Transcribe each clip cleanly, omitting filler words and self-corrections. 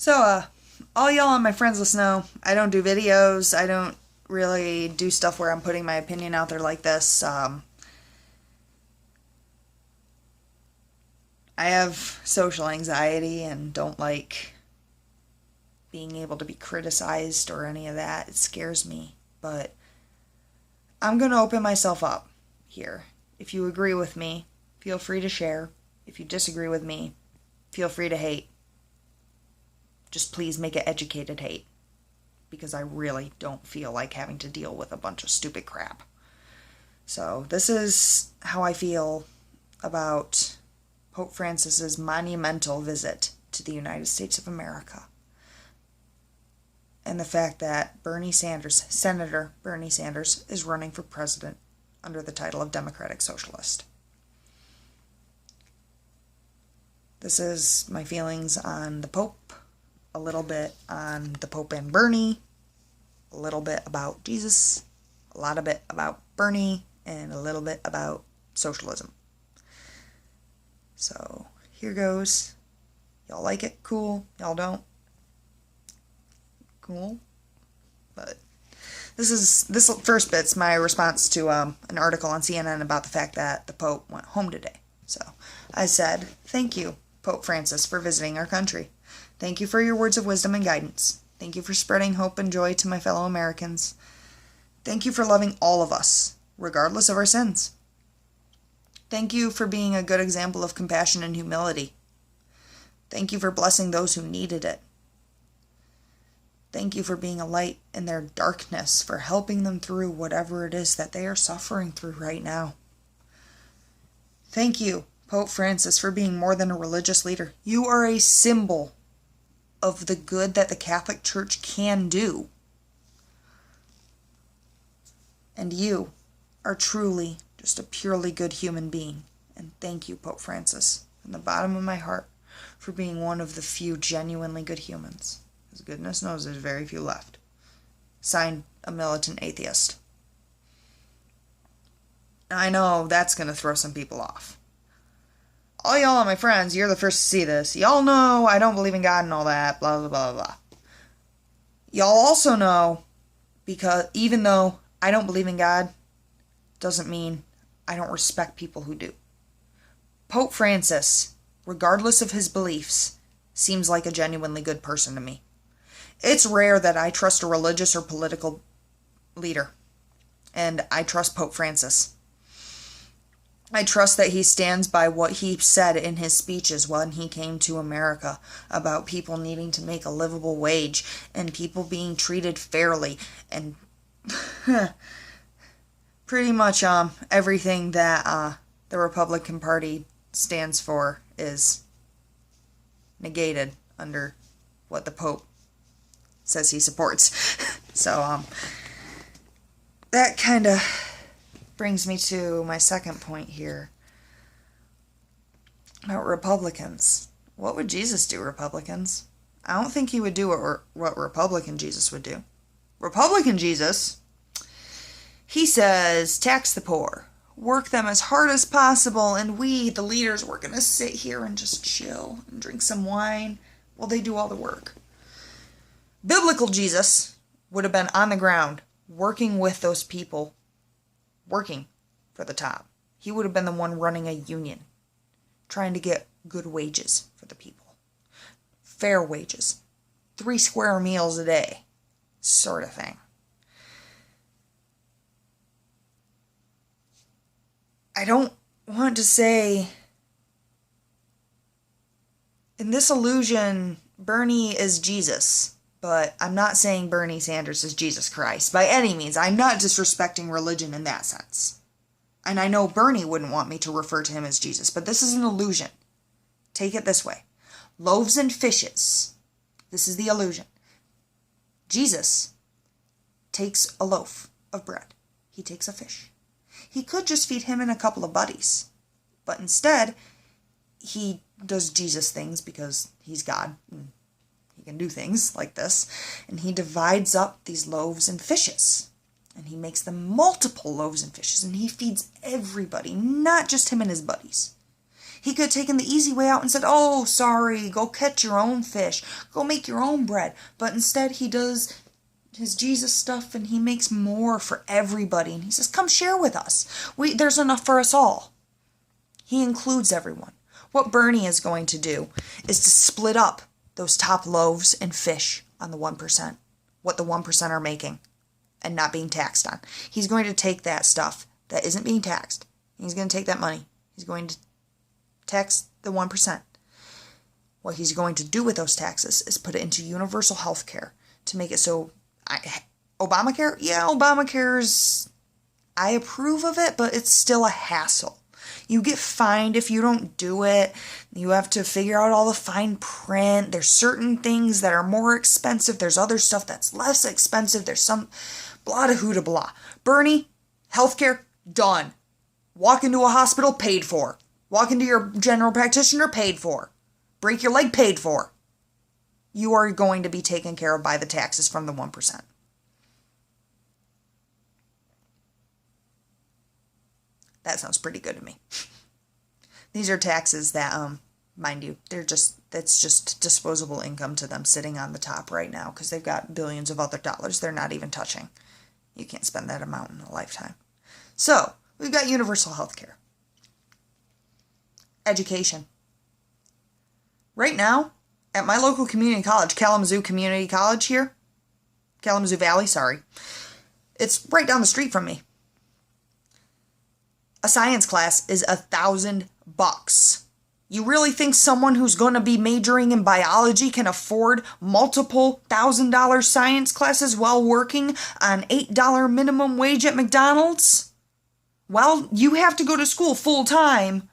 So, all y'all on my friends list know I don't do videos. I don't really do stuff where I'm putting my opinion out there like this. I have social anxiety and don't like being able to be criticized or any of that. It scares me. But I'm going to open myself up here. If you agree with me, feel free to share. If you disagree with me, feel free to hate. Just please make it educated hate, because I really don't feel like having to deal with a bunch of stupid crap. So this is how I feel about Pope Francis's monumental visit to the United States of America, and the fact that Senator Bernie Sanders, is running for president under the title of Democratic Socialist. This is my feelings on the Pope, a little bit on the Pope and Bernie, a little bit about Jesus, a lot of it about Bernie, and a little bit about socialism. So, here goes. Y'all like it? Cool. Y'all don't? Cool. But this first bit's my response to an article on CNN about the fact that the Pope went home today. So, I said, thank you, Pope Francis, for visiting our country. Thank you for your words of wisdom and guidance. Thank you for spreading hope and joy to my fellow Americans. Thank you for loving all of us, regardless of our sins. Thank you for being a good example of compassion and humility. Thank you for blessing those who needed it. Thank you for being a light in their darkness, for helping them through whatever it is that they are suffering through right now. Thank you, Pope Francis, for being more than a religious leader. You are a symbol of the good that the Catholic Church can do. And you are truly just a purely good human being. And thank you, Pope Francis, from the bottom of my heart, for being one of the few genuinely good humans. As goodness knows, there's very few left. Signed, a militant atheist. I know that's going to throw some people off. All y'all are my friends, you're the first to see this. Y'all know I don't believe in God and all that, blah, blah, blah, blah. Y'all also know, because even though I don't believe in God, doesn't mean I don't respect people who do. Pope Francis, regardless of his beliefs, seems like a genuinely good person to me. It's rare that I trust a religious or political leader, and I trust Pope Francis. I trust that he stands by what he said in his speeches when he came to America about people needing to make a livable wage and people being treated fairly, and pretty much everything that the Republican Party stands for is negated under what the Pope says he supports. So that kind of brings me to my second point here about Republicans. What would Jesus do, Republicans? I don't think he would do what Republican Jesus would do. Republican Jesus, he says, tax the poor, work them as hard as possible, and we, the leaders, we're going to sit here and just chill and drink some wine while they do all the work. Biblical Jesus would have been on the ground, working with those people, working for the top. He would have been the one running a union, trying to get good wages for the people. Fair wages. 3 square meals a day, sort of thing. I don't want to say, in this illusion, Bernie is Jesus. But I'm not saying Bernie Sanders is Jesus Christ by any means. I'm not disrespecting religion in that sense. And I know Bernie wouldn't want me to refer to him as Jesus, but this is an illusion. Take it this way. Loaves and fishes. This is the illusion. Jesus takes a loaf of bread. He takes a fish. He could just feed him and a couple of buddies. But instead, he does Jesus things because he's God. He can do things like this, and he divides up these loaves and fishes, and he makes them multiple loaves and fishes, and he feeds everybody, not just him and his buddies. He could have taken the easy way out and said, oh, sorry, go catch your own fish, go make your own bread. But instead he does his Jesus stuff and he makes more for everybody. And he says, come share with us. There's enough for us all. He includes everyone. What Bernie is going to do is to split up those top loaves and fish on the 1%, what the 1% are making and not being taxed on. He's going to take that stuff that isn't being taxed. He's going to take that money. He's going to tax the 1%. What he's going to do with those taxes is put it into universal health care to make it so Obamacare? Yeah, Obamacare's, I approve of it, but it's still a hassle. You get fined if you don't do it. You have to figure out all the fine print. There's certain things that are more expensive. There's other stuff that's less expensive. There's some blah da hoo da blah. Bernie, healthcare, done. Walk into a hospital, paid for. Walk into your general practitioner, paid for. Break your leg, paid for. You are going to be taken care of by the taxes from the 1%. That sounds pretty good to me. These are taxes that, mind you, that's just disposable income to them sitting on the top right now because they've got billions of other dollars they're not even touching. You can't spend that amount in a lifetime. So, we've got universal health care. Education. Right now, at my local community college, Kalamazoo Community College here, Kalamazoo Valley, sorry, it's right down the street from me. A science class is $1,000. You really think someone who's going to be majoring in biology can afford multiple $1,000 science classes while working on $8 minimum wage at McDonald's? Well, you have to go to school full time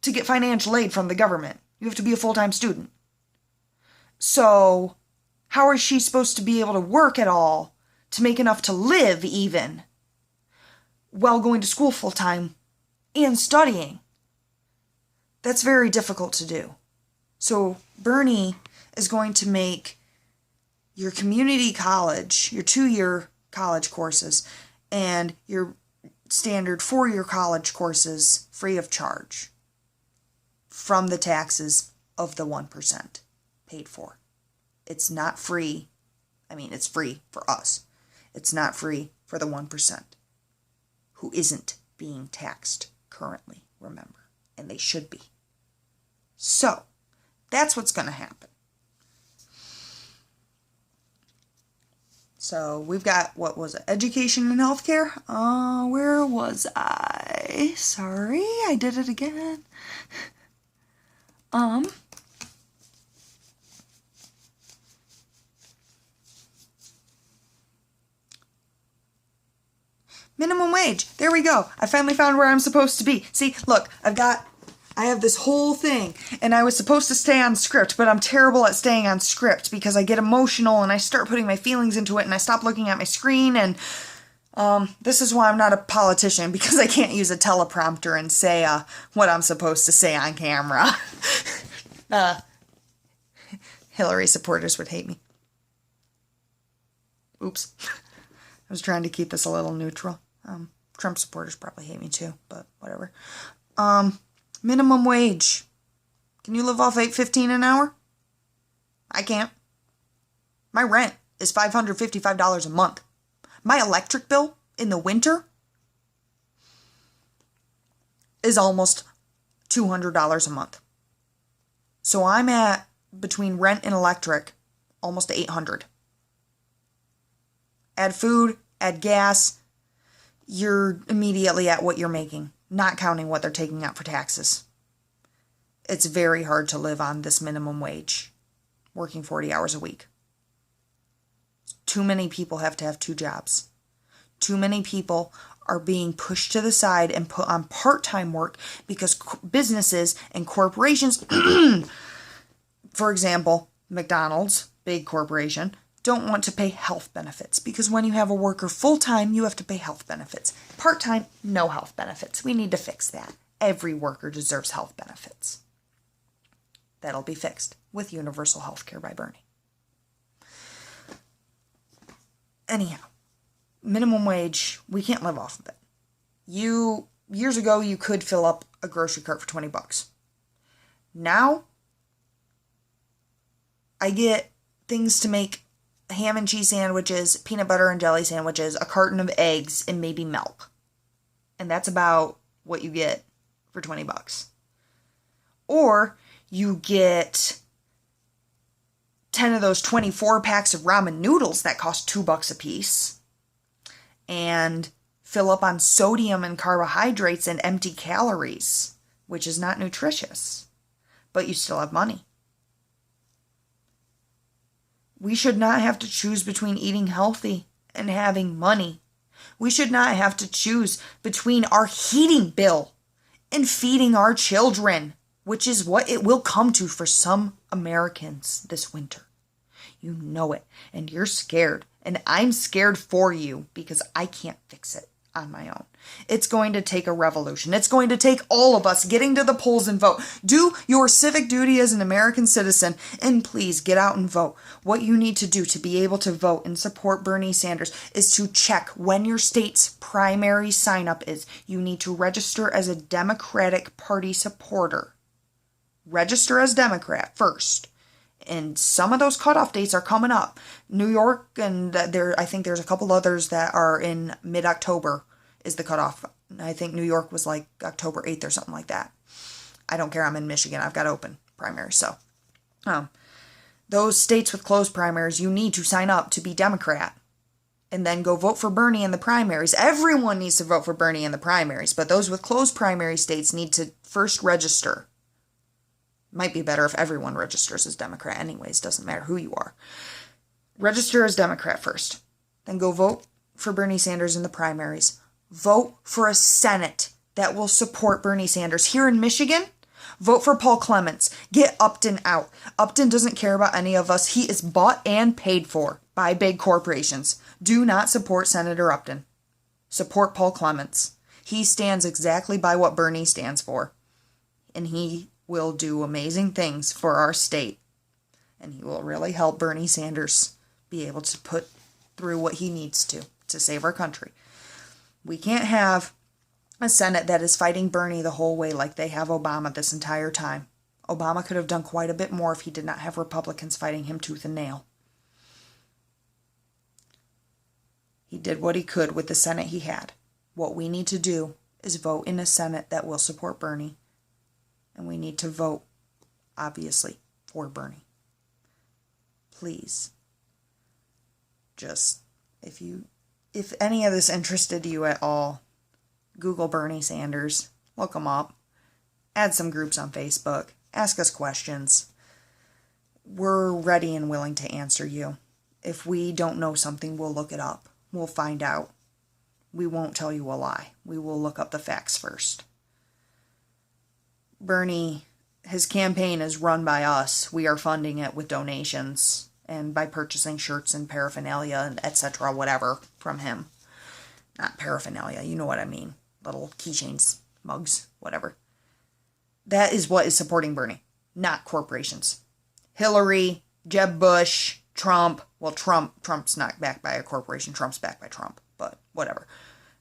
to get financial aid from the government. You have to be a full-time student. So, how is she supposed to be able to work at all to make enough to live even while going to school full-time and studying? That's very difficult to do. So Bernie is going to make your community college, your 2-year college courses, and your standard 4-year college courses free of charge from the taxes of the 1% paid for. It's not free. I mean, it's free for us. It's not free for the 1% who isn't being taxed currently, remember. And they should be. So, that's what's going to happen. So, we've got, what was it, education and healthcare? Where was I? Sorry, I did it again. Minimum wage. There we go. I finally found where I'm supposed to be. See, look, I have this whole thing, and I was supposed to stay on script, but I'm terrible at staying on script because I get emotional and I start putting my feelings into it and I stop looking at my screen, and this is why I'm not a politician, because I can't use a teleprompter and say what I'm supposed to say on camera. Hillary supporters would hate me. Oops. I was trying to keep this a little neutral. Trump supporters probably hate me too, but whatever. Minimum wage. Can you live off $8.15 an hour? I can't. My rent is $555 a month. My electric bill in the winter is almost $200 a month. So I'm at, between rent and electric, almost $800. Add food, add gas, you're immediately at what you're making, not counting what they're taking out for taxes. It's very hard to live on this minimum wage, working 40 hours a week. Too many people have to have 2 jobs. Too many people are being pushed to the side and put on part-time work because businesses and corporations, for example, McDonald's, big corporation, don't want to pay health benefits because when you have a worker full-time, you have to pay health benefits. Part-time, no health benefits. We need to fix that. Every worker deserves health benefits. That'll be fixed with universal health care by Bernie. Anyhow, minimum wage, we can't live off of it. Years ago, you could fill up a grocery cart for $20. Now, I get things to make ham and cheese sandwiches, peanut butter and jelly sandwiches, a carton of eggs, and maybe milk. And that's about what you get for 20 bucks. Or you get 10 of those 24 packs of ramen noodles that cost $2 a piece and fill up on sodium and carbohydrates and empty calories, which is not nutritious, but you still have money. We should not have to choose between eating healthy and having money. We should not have to choose between our heating bill and feeding our children, which is what it will come to for some Americans this winter. You know it, and you're scared, and I'm scared for you because I can't fix it on my own. It's going to take a revolution. It's going to take all of us getting to the polls and vote. Do your civic duty as an American citizen, and please get out and vote. What you need to do to be able to vote and support Bernie Sanders is to check when your state's primary sign-up is. You need to register as a Democratic Party supporter. Register as Democrat first. And some of those cutoff dates are coming up. New York, and I think there's a couple others that are in mid-October is the cutoff. I think New York was like October 8th or something like that. I don't care. I'm in Michigan. I've got open primaries. So those states with closed primaries, you need to sign up to be Democrat and then go vote for Bernie in the primaries. Everyone needs to vote for Bernie in the primaries, but those with closed primary states need to first register. Might be better if everyone registers as Democrat anyways. Doesn't matter who you are. Register as Democrat first. Then go vote for Bernie Sanders in the primaries. Vote for a Senate that will support Bernie Sanders. Here in Michigan, vote for Paul Clements. Get Upton out. Upton doesn't care about any of us. He is bought and paid for by big corporations. Do not support Senator Upton. Support Paul Clements. He stands exactly by what Bernie stands for. And he will do amazing things for our state. And he will really help Bernie Sanders be able to put through what he needs to save our country. We can't have a Senate that is fighting Bernie the whole way like they have Obama this entire time. Obama could have done quite a bit more if he did not have Republicans fighting him tooth and nail. He did what he could with the Senate he had. What we need to do is vote in a Senate that will support Bernie. And we need to vote, obviously, for Bernie. Please. Just, if any of this interested you at all, Google Bernie Sanders, look him up, add some groups on Facebook, ask us questions. We're ready and willing to answer you. If we don't know something, we'll look it up. We'll find out. We won't tell you a lie. We will look up the facts first. Bernie, his campaign is run by us. We are funding it with donations and by purchasing shirts and paraphernalia and etc. whatever from him. Not paraphernalia, you know what I mean. Little keychains, mugs, whatever. That is what is supporting Bernie, not corporations. Hillary, Jeb Bush, Trump. Well, Trump's not backed by a corporation. Trump's backed by Trump, but whatever.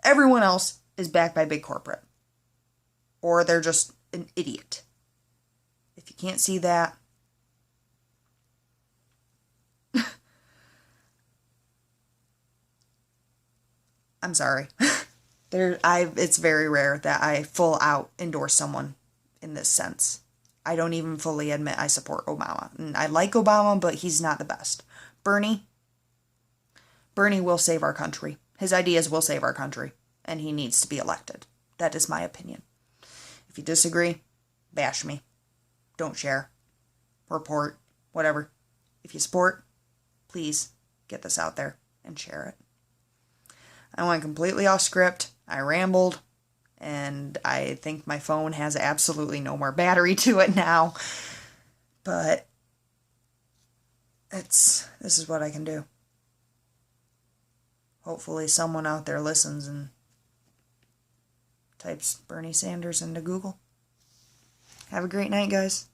Everyone else is backed by big corporate. Or they're just an idiot. If you can't see that, I'm sorry. It's very rare that I full out endorse someone in this sense. I don't even fully admit I support Obama. And I like Obama, but he's not the best. Bernie will save our country. His ideas will save our country. And he needs to be elected. That is my opinion. If you disagree, bash me. Don't share. Report. Whatever. If you support, please get this out there and share it. I went completely off script. I rambled. And I think my phone has absolutely no more battery to it now. But this is what I can do. Hopefully someone out there listens and types Bernie Sanders into Google. Have a great night, guys.